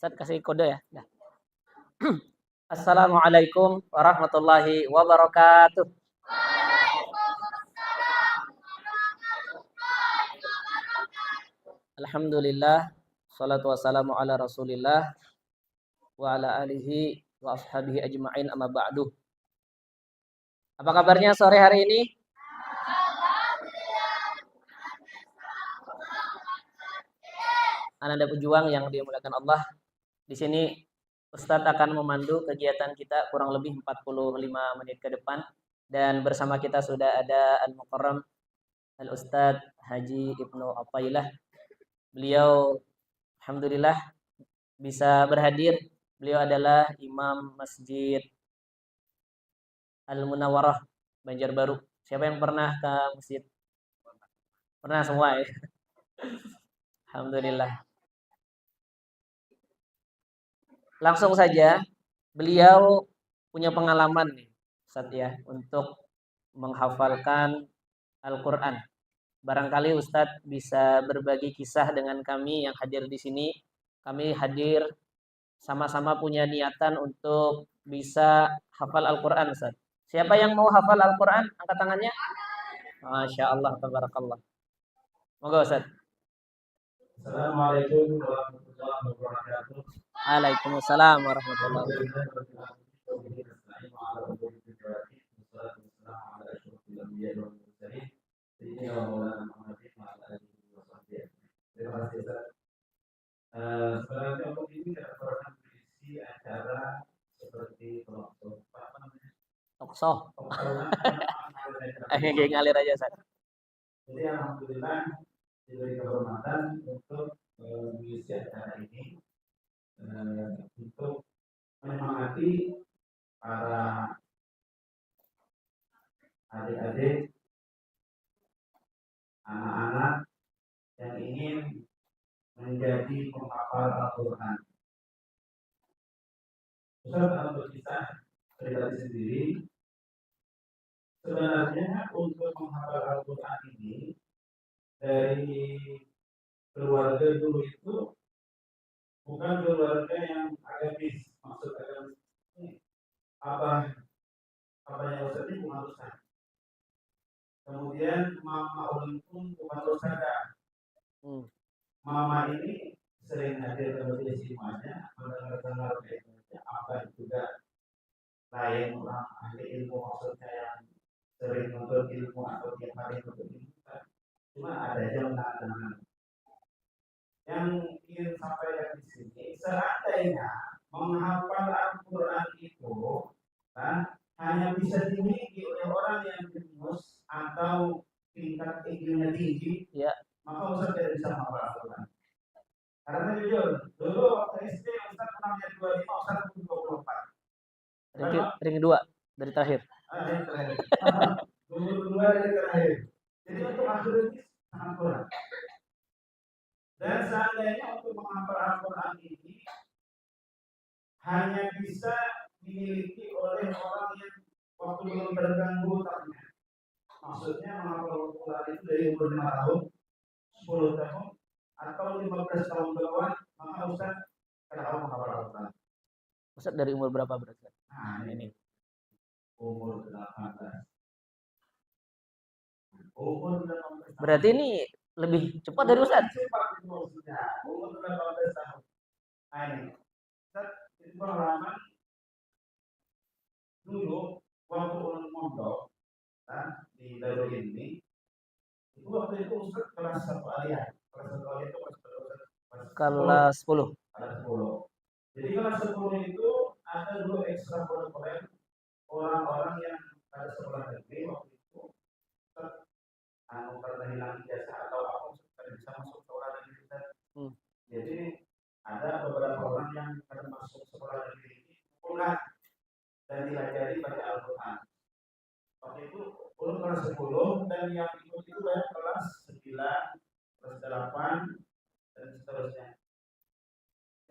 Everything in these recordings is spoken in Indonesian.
Ustaz kasih kode ya. Dah. Assalamualaikum warahmatullahi wabarakatuh. Alhamdulillah, salatu wassalamu ala Rasulillah wa ala alihi wa ashabihi ajma'in amma ba'du. Apa kabarnya sore hari ini? Ananda pejuang yang dimuliakan Allah. Di sini Ustadz akan memandu kegiatan kita kurang lebih 45 menit ke depan. Dan bersama kita sudah ada Al-Mukarram Al-Ustadz Haji Ibnu Athaillah. Beliau alhamdulillah bisa berhadir. Beliau adalah Imam Masjid Al-Munawwarah Banjarbaru. Siapa yang pernah ke masjid? Pernah semua ya? Alhamdulillah. Langsung saja, beliau punya pengalaman nih, Ustaz ya, untuk menghafalkan Al-Quran. Barangkali Ustadz bisa berbagi kisah dengan kami yang hadir di sini. Kami hadir sama-sama punya niatan untuk bisa hafal Al-Quran, Ustaz. Siapa yang mau hafal Al-Quran? Angkat tangannya. Masya Allah, tabarakallah. Moga Ustaz. Assalamualaikum warahmatullahi wabarakatuh. Waalaikumsalam warahmatullahi wabarakatuh. Terima kasih Ustaz. Sebenarnya untuk ini tidak pernah berisi acara seperti apa namanya? Toksoh. Ngalir aja Ustaz. Jadi alhamdulillah diberi kehormatan untuk mengisi acara ini untuk menyemangati para adik-adik, anak-anak yang ingin menjadi penghafal Al-Quran. Ustaz untuk kita pribadi sendiri, sebenarnya untuk menghafal Al-Quran ini dari keluarga dulu itu bukan keluarga yang agamis, maksud agamis ini abahnya Ustaz ini bukan Ustaz. Kemudian mama ulun pun bukan Ustazah. Mama ini sering hadir ke majelis ilmunya, mendengar ilmunya, apa juga lain orang ahli ilmu maksudnya yang sering menuntut ilmu atau tiap hari menuntut ilmu. Cuma ada aja menangan. Yang ingin sampaikan di sini, seandainya menghafal Al-Quran itu hanya bisa dimiliki oleh orang yang jenius atau tingkat IQ-nya tinggi, ya, maka Ustaz tidak bisa menghafal Al-Quran. Karena jujur, dulu waktu SD Ustaz pernah jadi 25, Ustaz pun 24. Ring kedua dari terakhir. Yang terakhir. Umur kedua dari terakhir. Jadi untuk akhir ini sangat kurang. Dan seandainya untuk menghafal Al-Quran ini hanya bisa dimiliki oleh orang yang waktu belum terganggu otaknya. Maksudnya menghafal Al-Quran itu dari umur 5 tahun, 10 tahun, atau 15 tahun ke bawah, maka Ustaz tidak menghafal Al-Quran. Ustaz dari umur berapa berarti? Nah, ini umur 18. Umur 18. Berarti ini lebih cepat dari Ustaz. Cepat itu maksudnya. Umur 18 tahun. Nah ini, Ustaz, itu pengalaman dulu waktu ulun mondok di Darul ini, itu waktu itu Ustaz kelas 1 aliyah. Kelas 1 aliyah itu kelas 10. Kelas 10. Jadi kelas 10 itu ada dulu ekstra kurikuler orang-orang yang ada sekolah negeri waktu itu pernah hilang ijazah atau apa Ustaz bisa masuk sekolah negeri Ustaz. Jadi ada beberapa orang yang akan masuk sekolah negeri ini pulang dan diajari baca Al-Quran. Waktu itu ulun kelas 10 dan yang ikut itu banyak kelas 9, kelas 8 dan seterusnya.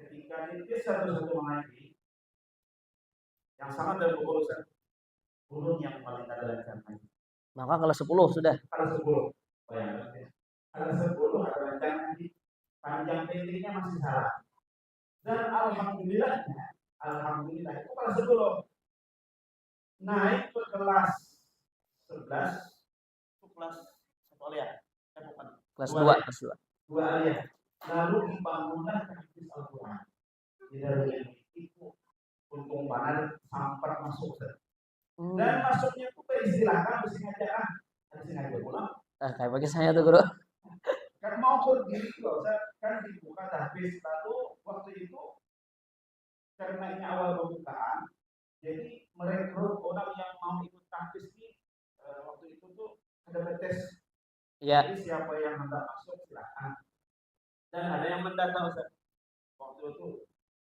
Ketika itu satu-satu mengaji yang sama dari buku Ustaz, ulun yang paling ada lancar. Maka kelas 10 sudah. Kelas 10. Bayangkan ya. Kelas 10 ada lancar ngaji. Panjang pendeknya masih salah. Dan alhamdulillah itu kelas 10. Naik ke kelas 11 itu kelas 1 aliyah. Bukan. Kelas 2, kelas 2. 2 aliyah. Lalu dibangunlah tahfiz Al-Qur'an. Di Darul Ilmi itu untung banget sampai masuk. Dan masuknya itu beristilahkan sengaja pulang. Kayak bagi saya tuh guru. Kan mau pergi loh, kan dibuka tahfiz, lalu waktu itu karena ini awal pembukaan, jadi merekrut orang yang mau ikut tahfiz ini waktu itu tuh ada tes. Iya. Jadi siapa yang hendak masuk silakan. Dan ada yang mendata Ustaz. Waktu itu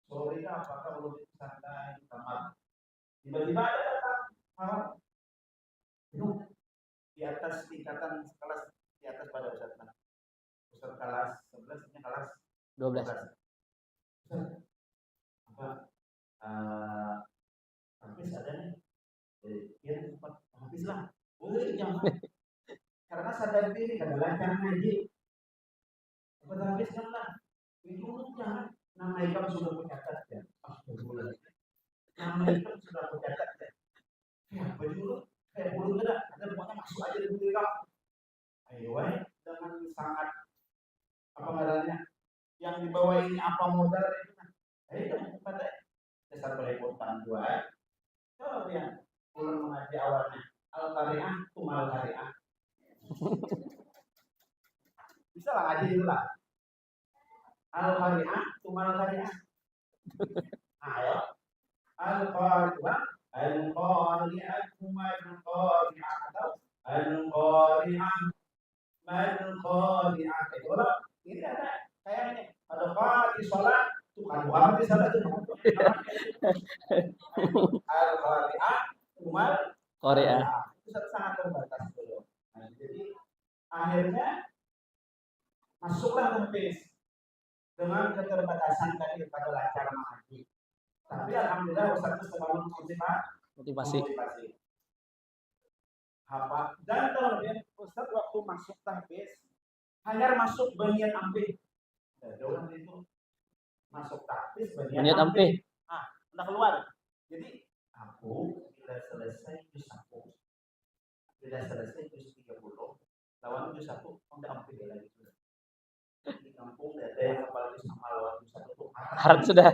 sore apakah belum santai di kamar. Tiba-tiba ada datang kawan duduk di atas tingkatan kelas di atas pada Ustaz. Ustaz kelas 11 ini kelas 12. Apa? Habis ada nih. Dia sempat habis lah. Boleh jangan. Karena sadar diri kada lancar ngaji. Apa habis kan lah. Itu jangan. Nama ikam sudah mencatat ya. Nama ikam sudah mencatat ya. Ya, baju kayak bulu tidak ada pokoknya masuk aja di diri kamu. Ayo, dengan sangat apa ngarannya yang dibawa ini apa modal itu kan. Ayo pada dasar pelepotan dua. Kalau yang pulang mengaji awalnya al-qari'ah tumal qari'ah. Bisa lah ngaji itu lah. Al-qari'ah tumal qari'ah. Ayo. Al-qari'ah al-qari'ah tumal qari'ah atau al-qari'ah mal-qari'ah. Itu lah. Ini ada kayak ini. Ada qari salat tuh kan di salat itu. Al-qari'ah tumal Korea. Itu sangat terbatas dulu. Nah, jadi akhirnya masuklah tahfiz dengan keterbatasan tadi pada lancar mengaji. Tapi alhamdulillah Ustaz itu selalu motivasi. Apa? Dan terlebih Ustaz waktu masuk tahfiz hanya masuk bagian ampe. Ada orang itu masuk tahfiz bagian ampe. Udah keluar. Jadi aku bila selesai juz 1, bila selesai juz 30, lawan juz 1 udah ampe lagi. Di kampung ada yang apalagi sama lawan juz 1 tuh harap sudah.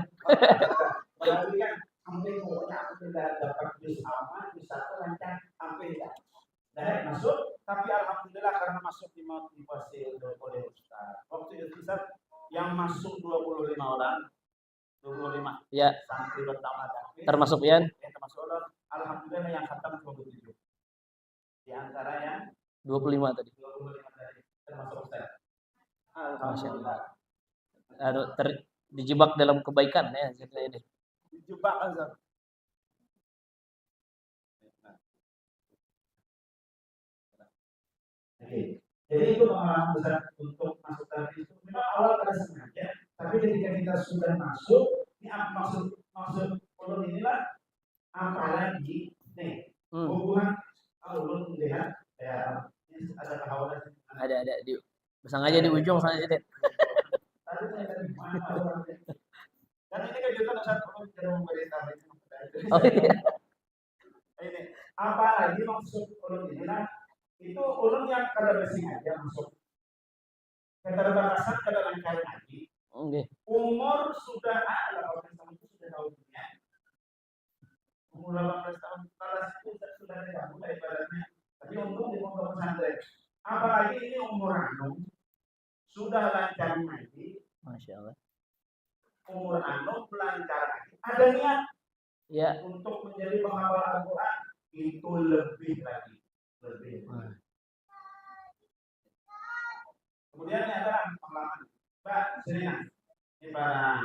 Berarti kan ampe pokoknya aku sudah dapat juz sama, juz 1 lancar ampe ya. Dan masuk, tapi alhamdulillah karena masuk dimotivasi oleh Ustaz. Waktu itu Ustaz yang masuk 25 orang. 25. Ya. Santri pertama tahfiz. Termasuk Yan? Termasuk orang. Alhamdulillah yang khatam 27. Di antara yang 25 tadi. 25 tadi. Termasuk Ustaz. Alhamdulillah. Dijebak dalam kebaikan ya ini. Dijebak Ustaz. Oke. Jadi itu pengalaman besar untuk masuk tahfiz itu memang awal pada sengaja, tapi ketika kita sudah masuk, ini apa maksud ulun inilah apalagi nih hubungan ulun melihat ya ini ada kekhawatiran ada di pasang aja di ujung sana jadi. Tadi saya tadi mana orangnya. Dan ini kejutan Ustaz ulun tidak memberitahu. Oh iya. Ini apalagi maksud ulun inilah itu ulun yang kada bersengaja masuk keterbatasan kada lancar ngaji. Umur sudah 18 tahun itu sudah tahu dunia. Umur 18 tahun kelas itu sudah tidak mulai ibaratnya. Tapi untung di pondok pesantren. Apalagi ini umur anu sudah lancar ngaji. Masya Allah. Umur anu lancar ngaji. Ada niat ya untuk menjadi penghafal Al-Quran itu lebih lagi. Kemudian ini adalah pengalaman Mbak Serina. Ini para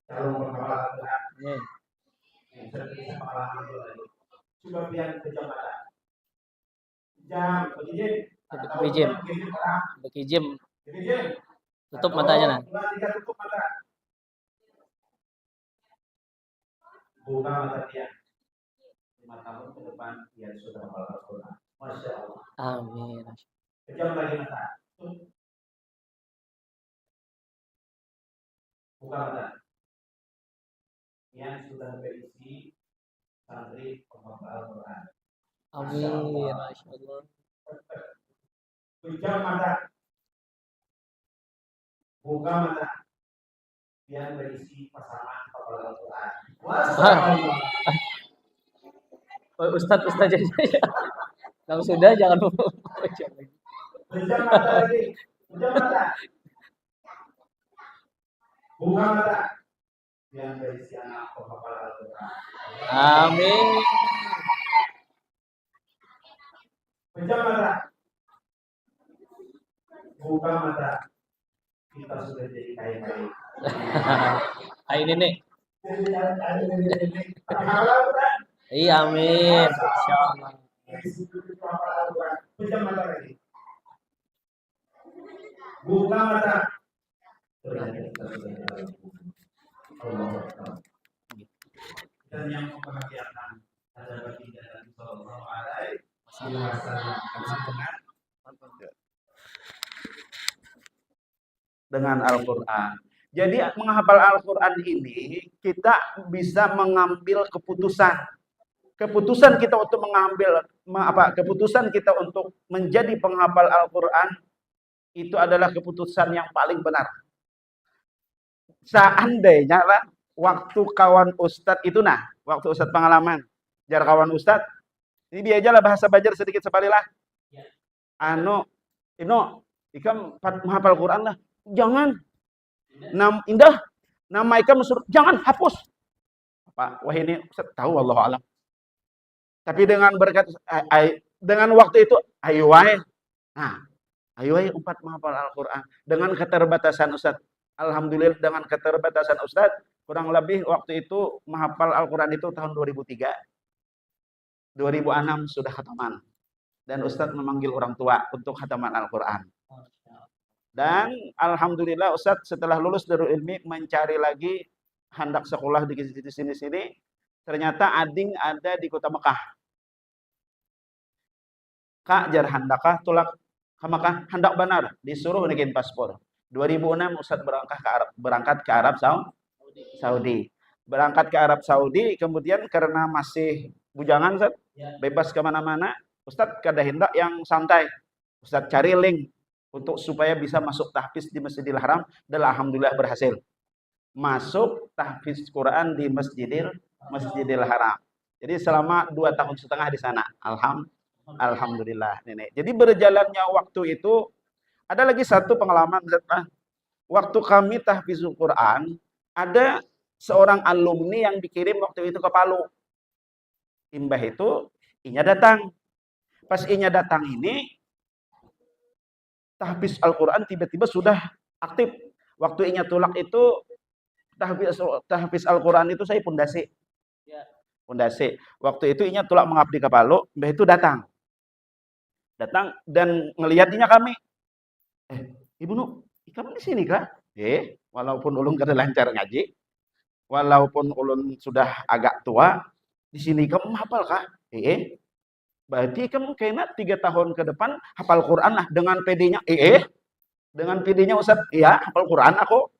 calon penghafal Al-Quran. Ini sertifikat pengalaman dulu lagi. Coba biar kejamatan. Jam, Bekijim. Tutup matanya nah. 2, 3 tutup mata. Buka mata dia. 5 tahun ke depan dia sudah menghafal Al-Quran. Masya Allah. Amin. Kejam lagi mata. Buka mata. yang sudah berisi santri penghafal Al-Quran. Amin. Masya Allah. Pejam mata, buka mata, yang berisi pasangan penghafal Al-Quran. Ustadz aja. Kalau sudah jangan baca lagi. Pejam mata lagi, pejam mata. Buka mata, yang berisi anak penghafal Al-Quran. Amin. Pejam mata, buka mata, kita sudah jadi kaya-kaya. Hai nenek. Penghafal Al-Quran. Iya, amin. Insya Allah. Pejam mata lagi. Buka mata. Dan yang membahagiakan ada baginda Nabi Sallallahu Alaihi Wasallam dengan Al-Quran. Jadi menghafal Al-Quran ini kita bisa mengambil keputusan. Keputusan kita untuk mengambil keputusan kita untuk menjadi penghafal Al-Quran itu adalah keputusan yang paling benar. Seandainya lah waktu kawan Ustadz itu waktu Ustadz pengalaman jar kawan Ustadz ini biajalah bahasa Banjar sedikit sekali lah. Ikam menghafal Quran lah. Jangan. Indah. Nama ikam suruh jangan hapus. Wah ini Ustaz tahu Allah alam. Tapi dengan berkat dengan waktu itu ayo wae. Nah, ayo wae umpat menghafal Al-Qur'an dengan keterbatasan Ustaz. Alhamdulillah dengan keterbatasan Ustaz, kurang lebih waktu itu menghafal Al-Qur'an itu tahun 2003. 2006 sudah khataman. Dan Ustadz memanggil orang tua untuk khataman Al-Quran. Dan Alhamdulillah Ustadz setelah lulus Darul Ilmi mencari lagi hendak sekolah di sini-sini. Ternyata ading ada di kota Mekah. Kak jar handakah tulak ke Mekah? Hendak benar, disuruh bikin paspor. 2006 Ustadz berangkat ke Arab Saudi. Berangkat ke Arab Saudi, kemudian karena masih bujangan Ustadz, bebas kemana-mana, Ustadz kada hendak yang santai. Ustadz cari link untuk supaya bisa masuk tahfiz di Masjidil Haram dan alhamdulillah berhasil. Masuk tahfiz Quran di Masjidil Haram. Jadi selama 2,5 tahun di sana. Alhamdulillah nenek. Jadi berjalannya waktu itu ada lagi satu pengalaman Ustadz. Waktu kami tahfizul Quran, ada seorang alumni yang dikirim waktu itu ke Palu. Imbah itu inya datang. Pas inya datang ini tahfiz Al-Quran tiba-tiba sudah aktif. Waktu inya tulak itu tahfiz Al-Quran itu saya pondasi. Pondasi. Waktu itu inya tulak mengabdi ke Palu, imbah itu datang. Datang dan ngelihatnya kami. Ibu Nu, kamu di sini kah? Walaupun ulun kada lancar ngaji, walaupun ulun sudah agak tua, di sini kamu hafal kah? Berarti kamu kayaknya 3 tahun ke depan hafal Quran lah dengan PD-nya. Dengan PD-nya Ustaz, iya hafal Quran aku.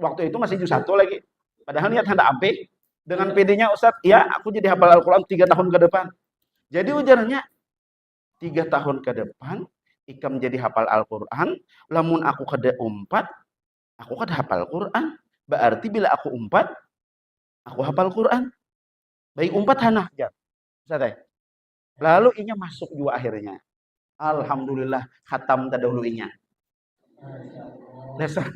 Waktu itu masih juz 1 lagi. Padahal niat hendak ampe. Dengan PD-nya Ustaz, iya aku jadi hafal Al-Quran 3 tahun ke depan. Jadi ujarnya 3 tahun ke depan ikam jadi hafal Al-Quran, lamun aku kada umpat, aku kada hafal Quran. Berarti bila aku umpat, aku hafal Quran. Baik umpat hanah ya. Ustaz. Lalu inya masuk juga akhirnya. Alhamdulillah khatam tadahulunya. Dasar.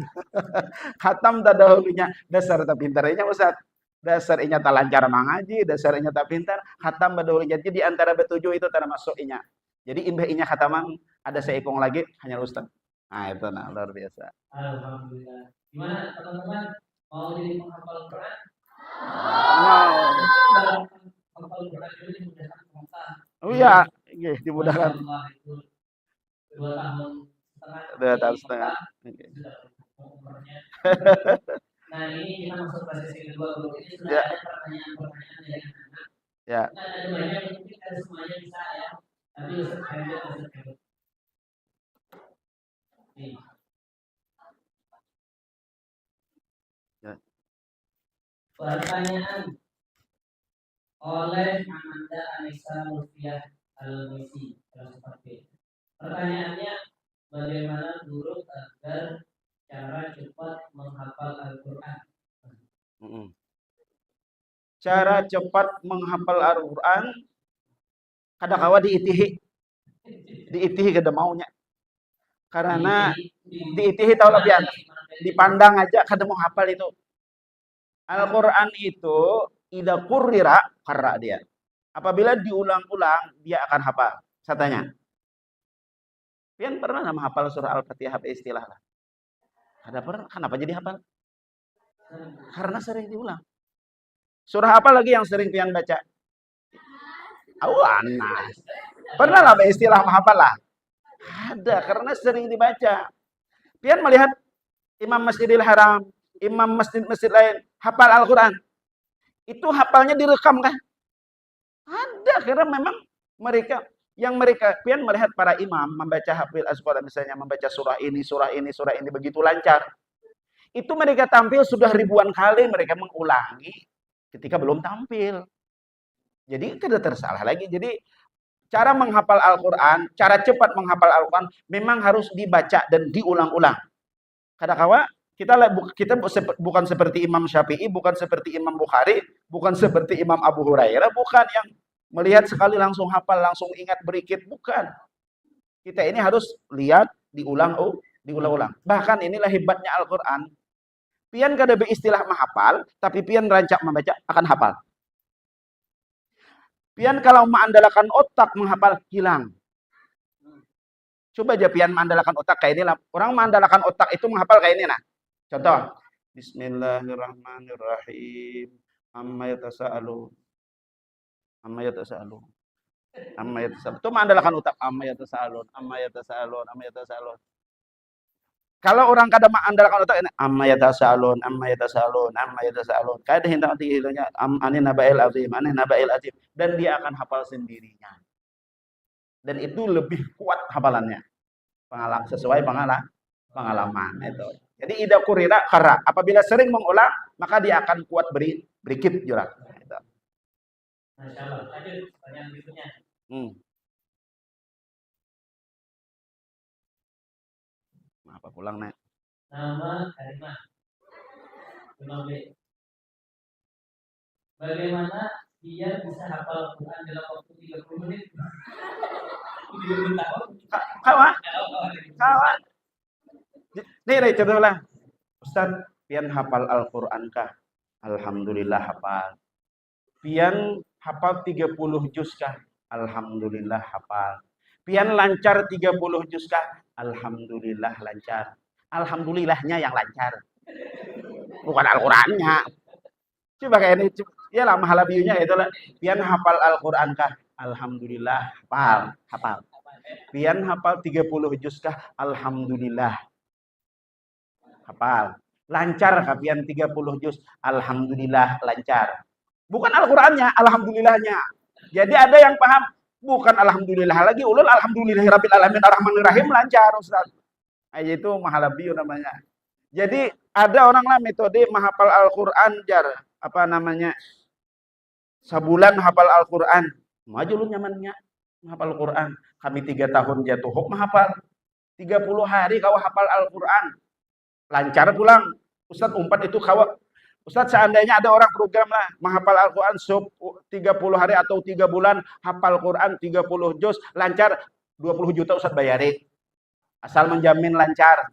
Khatam tadahulunya. Dasar tak pintarnya Ustaz. Dasar inya tak lancar mengaji, dasar inya tak pintar, khatam tadahulunya. Jadi di antara betujuh itu tak masuk inya. Jadi imbah inya khataman ada seekong lagi hanya Ustaz. Nah itu luar biasa. Alhamdulillah. Gimana teman-teman mau jadi penghafal Quran? Penghafal Quran itu dimudahkan penghafal. Oh iya, dimudahkan. 2 tahun setengah. 2 tahun setengah. Nah ini kita masuk ke sesi kedua. Ini sudah ada pertanyaan-pertanyaan dari anak-anak. Ya. Ada banyak yang mungkin ada semuanya bisa ya. Tapi Ustaz Khairul. Pertanyaan oleh Ananda Anissa Lutfiah Al-Misi. Pertanyaannya, bagaimana guru agar cara cepat menghafal Al-Quran? Cara cepat menghafal Al-Quran, kadang-kala diitihi kada maunya. Karena diitihi tahu lebihan, dipandang aja kada mau hafal itu. Al-Quran itu idza qurrira qarra dia. Apabila diulang-ulang dia akan hafal. Saya tanya. Pian pernah nama hafal surah Al-Fatihah istilah lah? Kada pernah. Kenapa jadi hafal? Karena sering diulang. Surah apa lagi yang sering pian baca? Awanas. Pernah lah istilah menghafal lah? Ada, karena sering dibaca. Pian melihat Imam Masjidil Haram, imam masjid-masjid lain hafal Al-Quran. Itu hafalnya direkam kan? Ada, karena memang mereka pian melihat para imam membaca hafil Al-Quran, misalnya membaca surah ini begitu lancar. Itu mereka tampil sudah ribuan kali mereka mengulangi ketika belum tampil. Jadi tidak tersalah lagi. Jadi cara menghafal Al-Quran, cara cepat menghafal Al-Quran memang harus dibaca dan diulang-ulang. Kadang-kala kita bukan seperti Imam Syafi'i, bukan seperti Imam Bukhari, bukan seperti Imam Abu Hurairah, bukan yang melihat sekali langsung hafal, langsung ingat berikit, bukan. Kita ini harus lihat, diulang-ulang. Bahkan inilah hebatnya Al-Quran. Pian kada beristilah menghafal, tapi pian rancak membaca akan hafal. Pian kalau mengandalkan otak menghafal, hilang. Coba aja pian mengandalkan otak kayak ini lah. Orang mengandalkan otak itu menghafal kayak ini nah. Contoh. Bismillahirrahmanirrahim. Amma yatasa'alun. Amma yatasa'alun. Amma yatasa'alun. Itu mengandalkan otak. Amma yatasa'alun. Amma yatasa'alun. Amma yatasa'alun. Kalau orang kada mengandalkan otak ini, amma yatasa'alun, amma yatasa'alun, amma yatasa'alun. Kada hendak hilangnya anin naba'il azim, anin naba'il azim, dan dia akan hafal sendirinya. Dan itu lebih kuat hafalannya. Sesuai pengalaman itu. Jadi idza qurira qarra. Apabila sering mengulang, maka dia akan kuat berikit jurang. Itu. Masyaallah. Lanjut pertanyaan berikutnya. Apa pulang, Nek? Nama Karimah. Bagaimana dia bisa hafal Quran dalam waktu 30 menit? Kawan. Nih, contohlah. Ustaz, pian hafal Al-Quran kah? Alhamdulillah hafal. Pian hafal 30 juz kah? Alhamdulillah hafal. Pian lancar 30 juz kah? Alhamdulillah lancar. Alhamdulillahnya yang lancar. Bukan Al-Qurannya. Coba kayak ini. Ya lah, mahalabiunya itu lah. Pian hafal Al-Quran kah? Alhamdulillah hafal. Pian hafal 30 juz kah? Alhamdulillah hafal. Lancar kah pian 30 juz? Alhamdulillah lancar. Bukan Al-Qurannya, Alhamdulillahnya. Jadi ada yang paham, bukan Alhamdulillah lagi, ulul Alhamdulillahirabbil alamin arrahmanirrahim lancar, Ustaz. Itu mahalabiu namanya. Jadi ada orang lah metode menghafal Al-Quran apa namanya? Sebulan hafal Al-Quran. Maju lu nyamannya menghafal Al-Quran. Kami 3 tahun jatuh menghafal. 30 hari kau hafal Al-Quran. Lancar pulang. Ustaz umpat itu kau. Ustaz seandainya ada orang program lah menghafal Al-Quran 30 hari atau 3 bulan hafal Quran 30 juz lancar 20 juta Ustaz bayari. Asal menjamin lancar.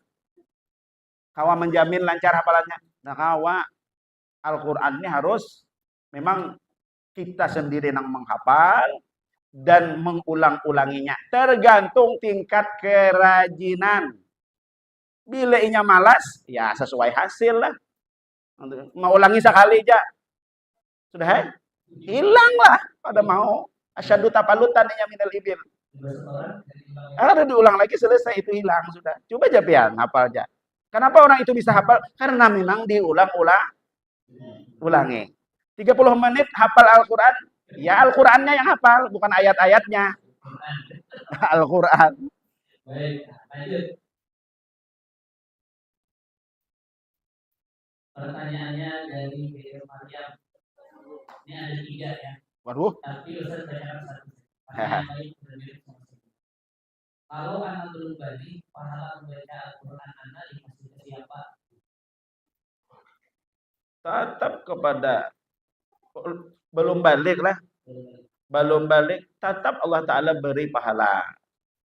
Kawa menjamin lancar hafalannya. Nah kawa Al-Quran ini harus memang kita sendiri yang menghafal dan mengulang-ulanginya. Tergantung tingkat kerajinan. Bila inya malas, ya sesuai hasil lah. Mau ulangi sekali aja. Sudah hilang lah pada mau. Asyadu tapalutan inya minal ibil. Ada diulang lagi selesai itu hilang sudah. Coba aja pian hafal aja. Kenapa orang itu bisa hafal? Karena memang diulangi. 30 menit hafal Al-Quran. Ya Al-Qurannya yang hafal, bukan ayat-ayatnya. Al-Quran. Baik, lanjut. Pertanyaannya dari video Maryam. Ini ada 3 ya. Waduh. Tapi Ustaz bacakan satu. Pertanyaan baik bermirip sama sini. Kalau anak belum balik, pahala membaca Al-Quran anak dikasih ke siapa? Tetap kepada belum balik lah. Belum balik, tetap Allah Ta'ala beri pahala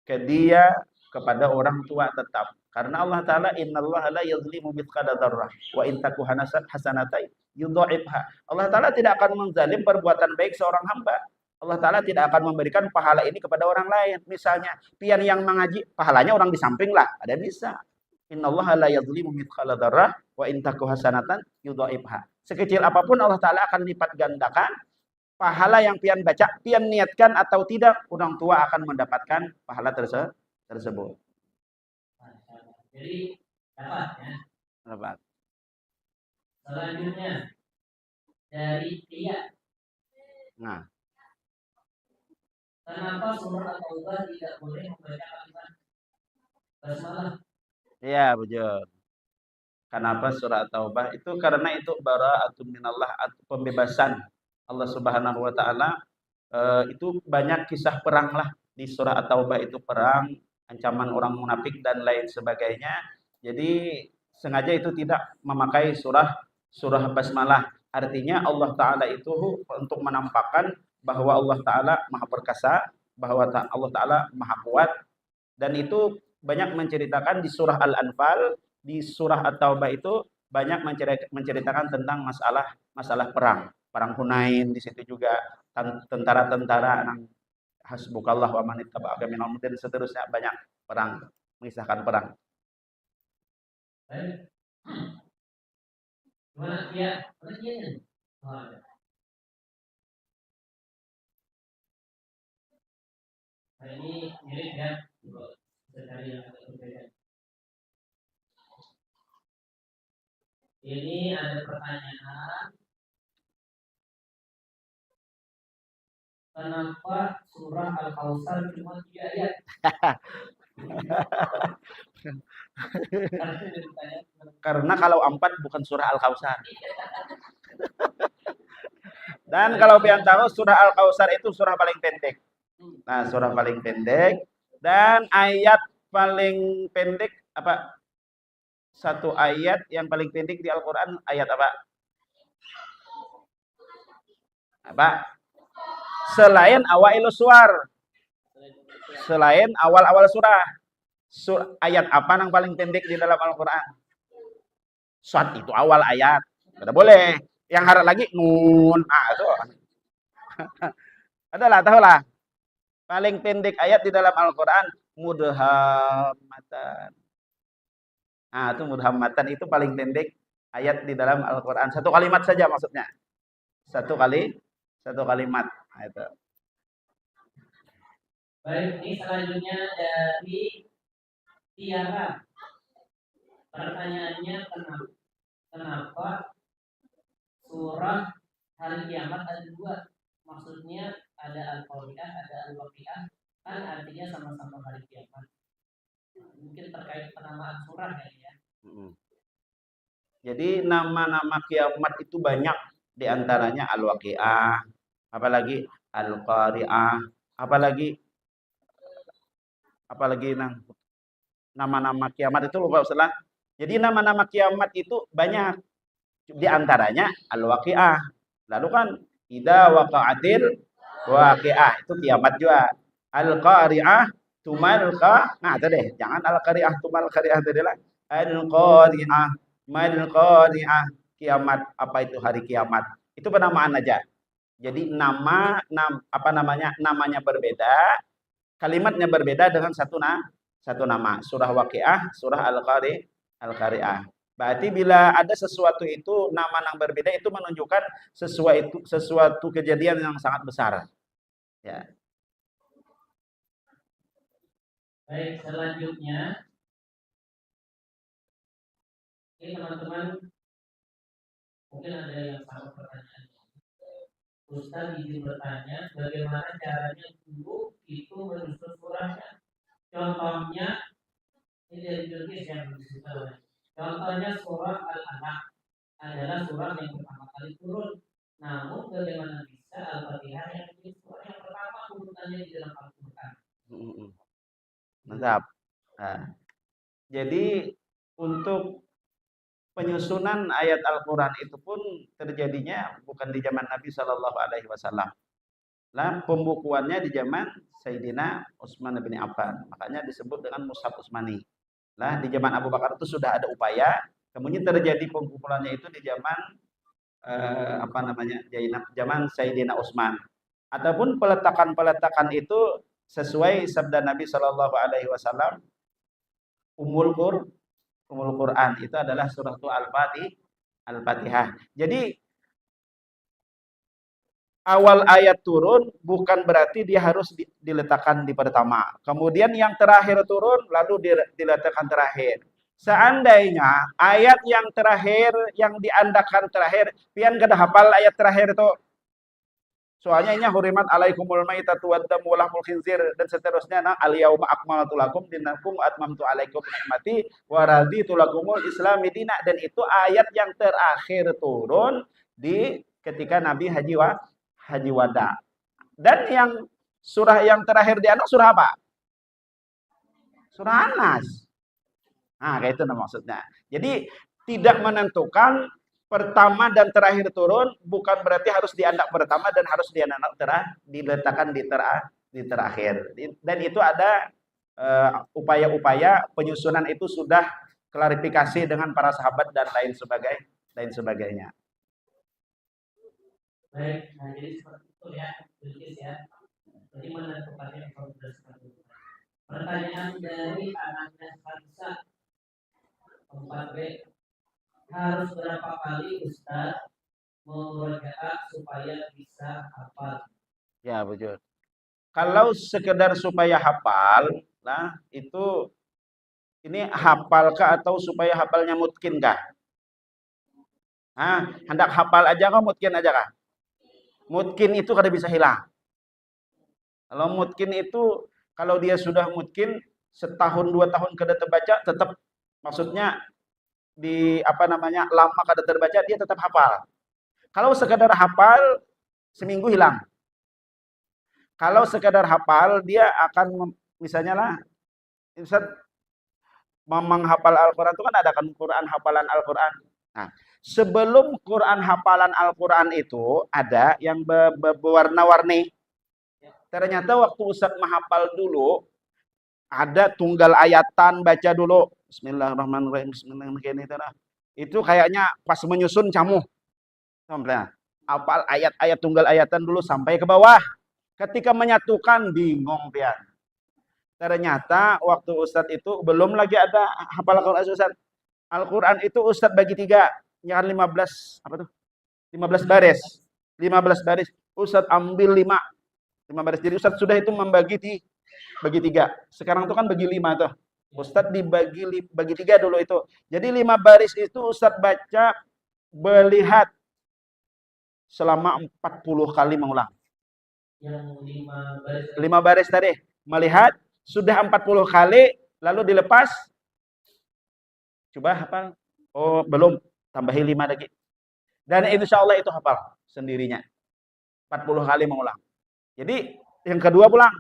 ke dia, kepada orang tua tetap. Karena Allah Ta'ala innallaha la yadhlimu mithqala dzarrah wa in taku hasanatai yudha'ifha. Allah Ta'ala tidak akan menzalim perbuatan baik seorang hamba. Allah Ta'ala tidak akan memberikan pahala ini kepada orang lain. Misalnya, pian yang mengaji, pahalanya orang di samping lah. Ada bisa. Innallaha la yadhlimu mithqala dzarrah wa in taku hasanatan yudha'ifha. Sekecil apapun Allah Ta'ala akan lipat gandakan pahala yang pian baca, pian niatkan atau tidak, orang tua akan mendapatkan pahala tersebut. Jadi dapat ya. Dapat. Selanjutnya dari Tia. Nah, kenapa surah At-Taubah tidak boleh membaca kalimat basmalah? iya betul. Kenapa surah Taubah itu? Karena itu bara'atun minallah, pembebasan Allah Subhanahu wa taala. Itu banyak kisah perang lah di surah At-Taubah, itu perang, ancaman orang munafik dan lain sebagainya. Jadi sengaja itu tidak memakai surah basmalah. Artinya Allah Ta'ala itu untuk menampakkan bahwa Allah Ta'ala maha perkasa, bahwa Allah Ta'ala maha kuat. Dan itu banyak menceritakan di surah Al-Anfal, di surah At-Taubah itu banyak menceritakan tentang masalah perang Hunain. Di situ juga tentara-tentara hasbukallah wa man ittaba'aka minal mu'minin dan seterusnya, banyak perang, mengisahkan perang. Baik. Gimana dia? Mana dia? Oh, ada. Nah, ini mirip ya. Sekali yang agak berbeda. Ini ada pertanyaan. Kenapa surah Al-Kautsar cuma 3 ayat? Karena kalau 4 bukan surah Al-Kautsar. Dan kalau pian tahu surah Al-Kautsar itu surah paling pendek. Nah, surah paling pendek dan ayat paling pendek apa? Satu ayat yang paling pendek di Al-Qur'an ayat apa? Apa? Selain awailus suar. Selain awal-awal surah. Ayat apa yang paling pendek di dalam Al-Qur'an? Suat itu awal ayat. Tidak boleh. Yang harap lagi nun. Ah, itu. Adalah, tahulah. Paling pendek ayat di dalam Al-Qur'an mudhammatan. Nah, itu mudhammatan itu paling pendek ayat di dalam Al-Qur'an. Satu kalimat saja maksudnya. Satu kalimat. Nah, itu. Baik, ini selanjutnya dari Tiara. Pertanyaannya kenapa surah hari kiamat ada 2? Maksudnya ada Al-Qari'ah, ada Al-Waqi'ah, kan artinya sama-sama hari kiamat. Mungkin terkait penamaan surah ya. Jadi nama-nama kiamat itu banyak, di antaranya Al-Waqi'ah, apalagi Al-Qari'ah, apalagi nama-nama kiamat itu lupa Ustaz. Jadi nama-nama kiamat itu banyak, di antaranya Al-Waqi'ah. Lalu kan idza waqa'atil waqi'ah itu kiamat juga. Al-Qari'ah tumal nah itu deh, jangan Al-Qari'ah tumal qari'ah tadi lah. Al-Qari'ah mal qari'ah, kiamat, apa itu hari kiamat. Itu penamaan aja. Jadi namanya berbeda, kalimatnya berbeda dengan satu nama. Surah Waqi'ah, surah Al-Qari'ah. Berarti bila ada sesuatu itu nama yang berbeda, itu menunjukkan sesuatu kejadian yang sangat besar. Ya. Baik, selanjutnya ini teman-teman mungkin ada yang sama pertanyaan. Ustaz izin bertanya, bagaimana caranya guru itu menyusun surahnya? Contohnya, ini dari Indonesia yang disebut. Contohnya surah Al-Alaq. adalah surah yang pertama kali turun. Namun bagaimana bisa Al-Fatihah yang menjadi surah yang pertama urutannya di dalam Al-Quran? Mantap. Nah, jadi untuk penyusunan ayat Al-Quran itu pun terjadinya bukan di zaman Nabi Shallallahu Alaihi Wasallam. Lah pembukuannya di zaman Sayyidina Utsman bin Affan. Makanya disebut dengan Mushaf Utsmani. Lah di zaman Abu Bakar itu sudah ada upaya. Kemudian terjadi pengumpulannya itu di zaman zaman Sayyidina Utsman. Ataupun peletakan itu sesuai sabda Nabi Shallallahu Alaihi Wasallam, Ummul Quran itu adalah surah Al-Fatihah. Jadi awal ayat turun bukan berarti dia harus diletakkan di pertama. Kemudian yang terakhir turun lalu diletakkan terakhir. Seandainya ayat yang terakhir yang diandakan terakhir, pian kada hafal ayat terakhir itu. Soalnya ini hurimat alaikumul maitatu waddamu walahmul khinzir dan seterusnya. Nah, al-yauma akmaltu lakum dinakum wa atmamtu alaikum nikmati wa raditu lakumul islami dina, dan itu ayat yang terakhir turun di ketika Nabi haji wada. Dan yang surah yang terakhir di anak surah apa? Surah An-Nas. Nah, kayak itu maksudnya. Jadi tidak menentukan pertama dan terakhir turun bukan berarti harus diandak pertama dan harus diletakkan di terakhir. Dan itu ada upaya-upaya penyusunan itu sudah klarifikasi dengan para sahabat dan lain sebagainya. Baik, nah jadi seperti itu ya, Bilqis ya. Jadi menentukannya berdasarkan itu. Pertanyaan dari anaknya Hansa 4B, harus berapa kali Ustaz memurojaah supaya bisa hafal? Ya, betul. Kalau sekedar supaya hafal, nah itu ini hafalkah atau supaya hafalnya mungkinkah? Hendak hafal aja kah, mungkin aja kah? Mungkin itu kada bisa hilang. Kalau mungkin itu, kalau dia sudah mungkin setahun 2 tahun kada terbaca, tetap maksudnya lama kada terbaca, dia tetap hafal. Kalau sekadar hafal seminggu hilang. Kalau sekadar hafal dia akan misalnya lah Ustaz menghafal Al-Quran itu kan ada kan Quran hafalan Al-Quran. Nah, sebelum Quran hafalan Al-Quran itu ada yang berwarna-warni. Ternyata waktu Ustaz menghafal dulu ada tunggal ayatan baca dulu. Bismillahirrahmanirrahim. Bismillahirrahmanirrahim. Itu kayaknya pas menyusun camuh. Hafal ayat-ayat tunggal ayatan dulu sampai ke bawah. Ketika menyatukan bingung pian. Ternyata waktu Ustadz itu belum lagi ada hafal Al-Quran Ustadz. Al-Quran itu Ustadz bagi 3. Yang 15 apa tuh? 15 baris. 15 baris. Ustadz ambil 5 baris. Jadi Ustadz sudah itu bagi 3. Sekarang itu kan bagi 5 tuh. Ustadz bagi 3 dulu itu. Jadi 5 baris itu Ustadz baca melihat selama 40 kali mengulang. Yang 5 baris tadi. Melihat sudah 40 kali lalu dilepas. Coba hafal. Oh, belum. Tambahin 5 lagi. Dan insya Allah itu hafal sendirinya. 40 kali mengulang. Jadi yang kedua pulang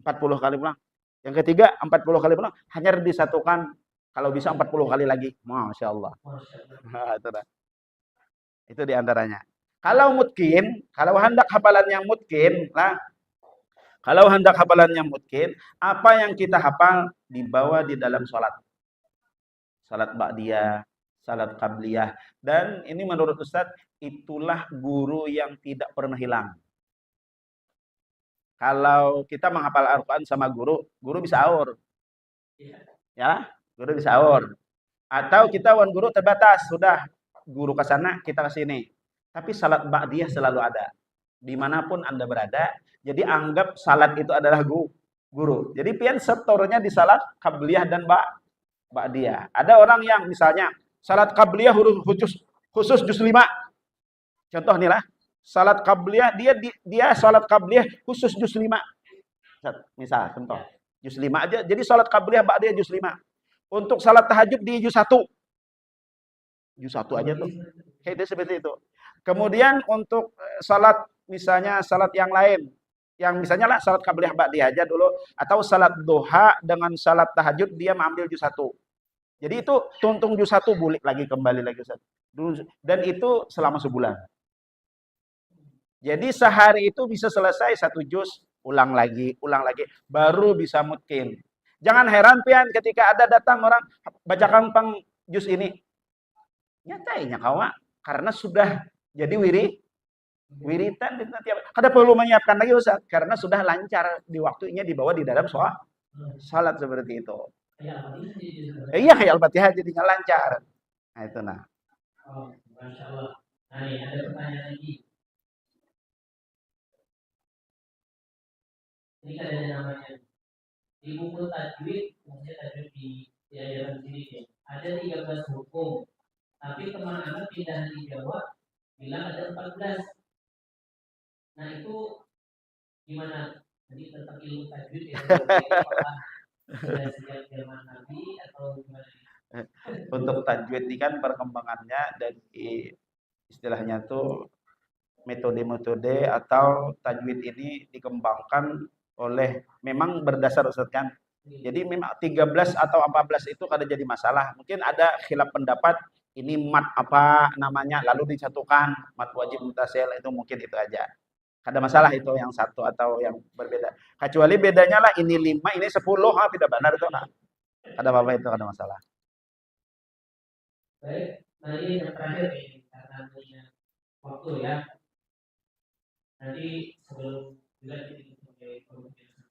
40 kali pulang. Yang ketiga 40 kali pulang. Hanya disatukan kalau bisa 40 kali lagi. Masya Allah. Itu diantaranya. Kalau mungkin, kalau hendak hafalan yang mungkin lah. Kalau hendak hafalan yang mungkin, apa yang kita hafal dibawa di dalam sholat. Salat ba'diyah, salat qabliyah. Dan ini menurut Ustadz, itulah guru yang tidak pernah hilang. Kalau kita menghafal Al-Quran sama guru bisa aur. Ya, guru bisa aur. Atau kita wan guru terbatas, sudah guru ke sana, kita ke sini. Tapi salat ba'diyah selalu ada. Dimanapun Anda berada, jadi anggap salat itu adalah guru. Jadi pian setornya di salat qabliyah dan ba'diyah. Ada orang yang misalnya salat qabliyah khusus juz 5. Contoh nih lah. Salat qabliyah dia salat qabliyah khusus juz 5. Misal contoh. Juz 5 aja. Jadi salat qabliyah ba'diyah juz 5. Untuk salat tahajud di juz 1. Juz 1 aja tuh. Itu seperti itu. Kemudian untuk salat, misalnya salat yang lain, yang misalnya lah salat qabliyah ba'diyah aja dulu, atau salat duha dengan salat tahajud dia mengambil juz 1. Jadi itu tuntung juz 1 bulik lagi kembali lagi Ustaz. Dan itu selama sebulan. Jadi sehari itu bisa selesai 1 juz, ulang lagi, baru bisa mungkin. Jangan heran pian ketika ada datang orang bacakan pang juz ini. Nyatainya kawa karena sudah jadi wiritan tiap. Kada perlu menyiapkan lagi Ustaz karena sudah lancar di waktunya dibawa di dalam salat seperti itu. Iya kayak Al-Fatihah jadinya lancar. Nah itu nah. Oh, Masya Allah. Nah, ini ada pertanyaan lagi. Ini kan ada namanya di buku tajwid, maksudnya tajwid di ajaran sini ya. Ada 13 hukum, tapi teman-teman pindah di Jawa bilang ada 14. Nah itu gimana? Jadi tetap ilmu tajwid ya? Sudah sejak zaman Nabi atau gimana? Untuk tajwid ini kan perkembangannya dari istilahnya tuh metode-metode atau tajwid ini dikembangkan oleh memang berdasar Ustaz kan. Jadi memang 13 atau 14 itu kada jadi masalah. Mungkin ada khilaf pendapat ini mat apa namanya lalu disatukan mat wajib mutasil itu mungkin itu aja. Kada masalah itu yang satu atau yang berbeda. Kecuali bedanya lah ini 5 ini 10 tidak benar itu nah. Kada apa-apa itu kada masalah. Baik, nah ini yang terakhir nih karena punya waktu ya. Nanti sebelum juga kita sebagai pembicara.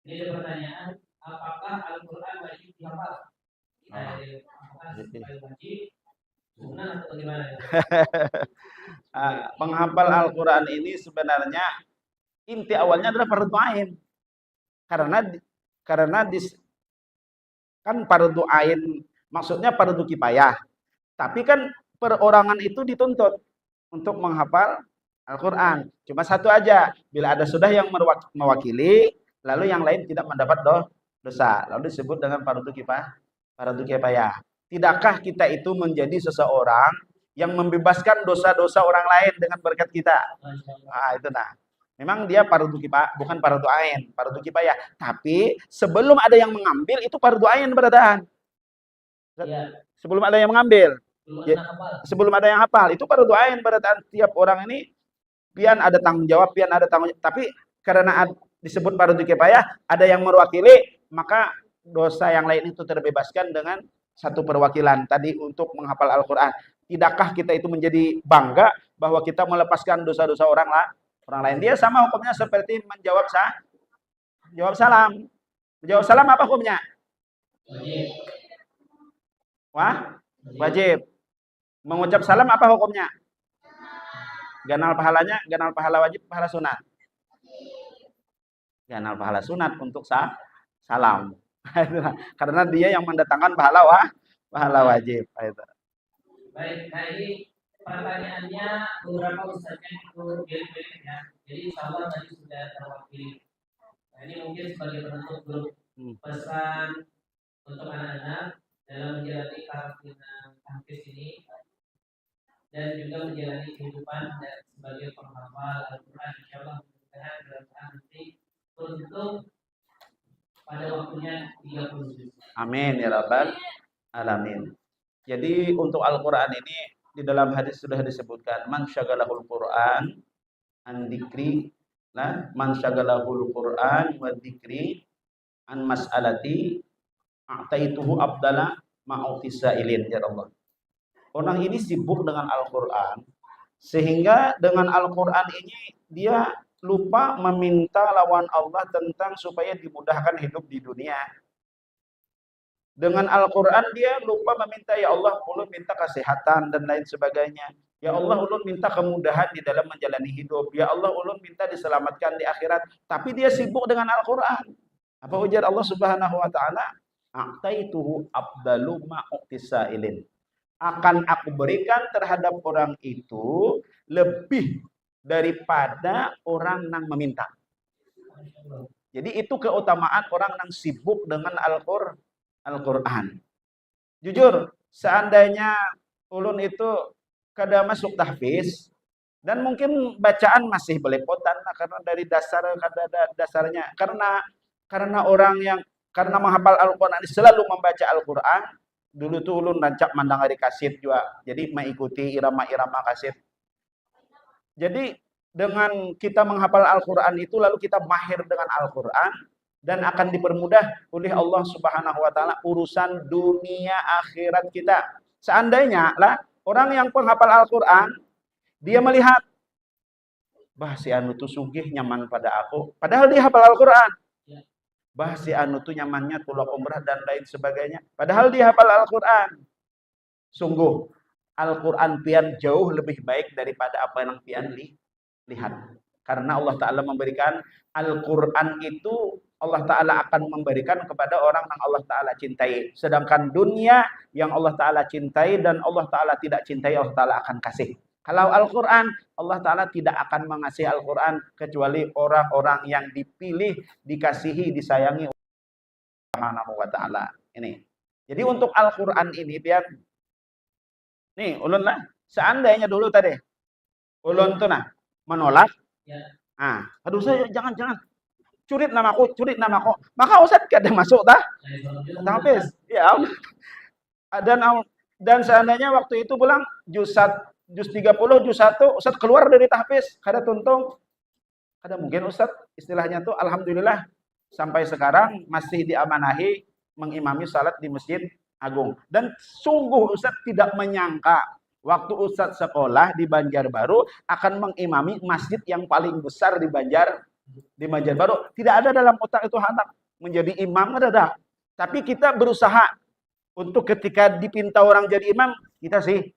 Ini ada pertanyaan, apakah Al-Quran wajib dihafal? Apakah wajib, sunnah atau bagaimana? Menghafal Al-Quran ini sebenarnya inti awalnya adalah fardu ain. Karena kan fardu ain maksudnya fardu kifayah. Tapi kan perorangan itu dituntut untuk menghafal Al-Quran. Cuma satu aja, bila ada sudah yang mewakili, lalu yang lain tidak mendapat dosa. Lalu disebut dengan fardu kifayah. Tidakkah kita itu menjadi seseorang yang membebaskan dosa-dosa orang lain dengan berkat kita? Nah, itu nah. Memang dia fardu kifayah, bukan fardu ain, fardu kifayah. Tapi sebelum ada yang mengambil itu fardu ain beradaan. Sebelum ada yang mengambil. Sebelum ada yang hafal itu fardu ain beradaan tiap orang ini pian ada tanggung jawab, tapi karena disebut fardu kifayah, ada yang mewakili, maka dosa yang lain itu terbebaskan dengan satu perwakilan tadi untuk menghafal Al-Quran. Tidakkah kita itu menjadi bangga bahwa kita melepaskan dosa-dosa orang lain? Dia sama hukumnya seperti menjawab salam. Menjawab salam apa hukumnya? Wajib. Mengucap salam apa hukumnya? Ganal pahalanya, ganal pahala wajib, pahala sunat. Ganal pahala sunat untuk salam. Karena dia yang mendatangkan pahala wajib. Baik, nah ini pertanyaannya beberapa ustaznya itu pilih-pilih ya. Jadi insya Allah tadi sudah terwakili. Nah ini mungkin sebagai penutup grup pesan untuk anak-anak dalam menjalani karantina tahfiz ini dan juga menjalani kehidupan sebagai penghafal Al-Quran. Insya Allah mudah-mudahan bermanfaat nanti untuk pada waktunya 30 juz. Amin ya rabbal alamin. Jadi untuk Al-Quran ini di dalam hadis sudah disebutkan man syagalahul Quran an dzikri, nah man syagalahul Quran wa dzikri an mas'alati a'taituhu abdala ma'utisailin ya Allah. Orang ini sibuk dengan Al-Quran sehingga dengan Al-Quran ini dia lupa meminta lawan Allah tentang supaya dimudahkan hidup di dunia. Dengan Al-Quran dia lupa meminta, ya Allah ulun minta kesehatan dan lain sebagainya. Ya Allah ulun minta kemudahan di dalam menjalani hidup. Ya Allah ulun minta diselamatkan di akhirat. Tapi dia sibuk dengan Al-Quran. Apa ujar Allah Subhanahu wa taala? A'taituhu abdalu ma'utisailin. Akan aku berikan terhadap orang itu lebih daripada orang yang meminta. Jadi itu keutamaan orang yang sibuk dengan Al-Quran. Jujur, seandainya ulun itu kada masuk tahfiz dan mungkin bacaan masih belepotan karena dari dasar dasarnya karena orang yang karena menghafal Al-Qur'an selalu membaca Al-Qur'an. Dulu tuh ulun rancak mandang dari kaset juga. Jadi mengikuti irama-irama kaset. Jadi dengan kita menghafal Al-Qur'an itu lalu kita mahir dengan Al-Qur'an dan akan dipermudah oleh Allah Subhanahu wa taala urusan dunia akhirat kita. Seandainya lah orang yang penghafal Al-Qur'an dia melihat bah si anu tuh sugih nyaman pada aku, padahal dia hafal Al-Qur'an. Bah si anu tuh nyamannya tulak umrah dan lain sebagainya, padahal dia hafal Al-Qur'an. Sungguh Al-Qur'an pian jauh lebih baik daripada apa yang pian lihat. Karena Allah Ta'ala memberikan Al-Qur'an itu Allah Ta'ala akan memberikan kepada orang yang Allah Ta'ala cintai. Sedangkan dunia yang Allah Ta'ala cintai dan Allah Ta'ala tidak cintai, Allah Ta'ala akan kasih. Kalau Al-Quran, Allah Ta'ala tidak akan mengasihi Al-Quran kecuali orang-orang yang dipilih, dikasihi, disayangi Subhanahu wa Ta'ala. Ini. Jadi untuk Al-Quran ini biar nih ulun lah, seandainya dulu tadi ulun tuh menolak. Ah, aduh saya jangan curit namaku. Maka Ustaz kada masuk dah. Habis. Ya. Dan seandainya waktu itu pulang juz 30, juz 1, Ustaz keluar dari tahfiz, kada tuntung. Kada mungkin Ustaz, istilahnya tuh alhamdulillah sampai sekarang masih diamanahi mengimami salat di Masjid Agung. Dan sungguh Ustaz tidak menyangka waktu Ustaz sekolah di Banjarbaru akan mengimami masjid yang paling besar di Banjarbaru. Tidak ada dalam otak itu anak menjadi imam, ada. Tapi kita berusaha untuk ketika dipinta orang jadi imam, kita sih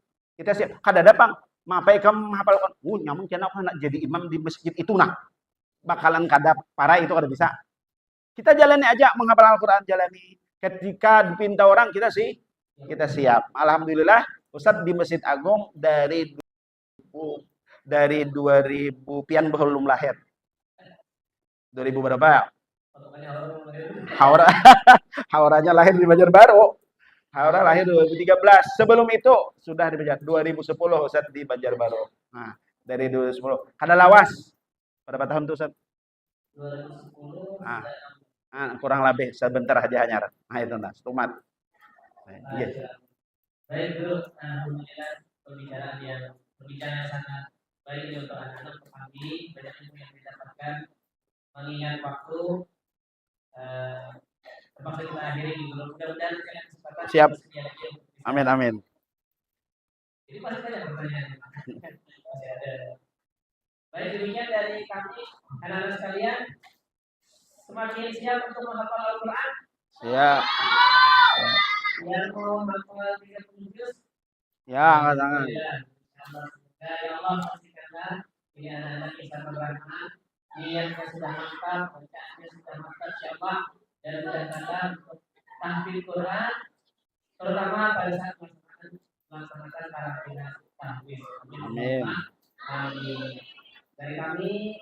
kada datang. Mapai kamu hafal nyamun cenah aku nak jadi imam di masjid itu bakalan kada parah itu kada bisa. Kita jalani aja menghafal Al-Qur'an, jalani. Ketika dipinta orang kita siap. Alhamdulillah Ustaz di Masjid Agung dari 2000 pian belum lahir. 2000 berapa? Hauranya lahir di Banjarbaru. Haura lahir 2013. Sebelum itu sudah di Banjarbaru. 2010 Ustaz di Banjarbaru. Nah, dari 2010. Kada lawas. Berapa tahun tuh Ustaz? 2010. Kurang lebih sebentar aja hanya. Nah, itu stumat. Iya. Baik dulu, alhamdulillah pembicaraan yang sangat baik untuk anak-anak pahami banyak ilmu yang didapatkan. Mengingat waktu, terpaksa kita akhiri dulu. Mudah-mudahan ada kesempatan. Siap. Amin. Jadi masih banyak pertanyaan. Masih ada. Baik, demikian dari kami, anak-anak sekalian. Semakin siap untuk menghafal Al-Quran. Siap. Yang mau menghafal 30 juz. Ya, angkat tangan. Ya Allah pastikanlah ini anak-anak bisa berberamal. Niatnya sudah mantap, bacaannya sudah mantap, siapa dan mudah-mudahan untuk tahfidz Quran, terutama pada saat melaksanakan karantina tahfidz. Amin. Dari kami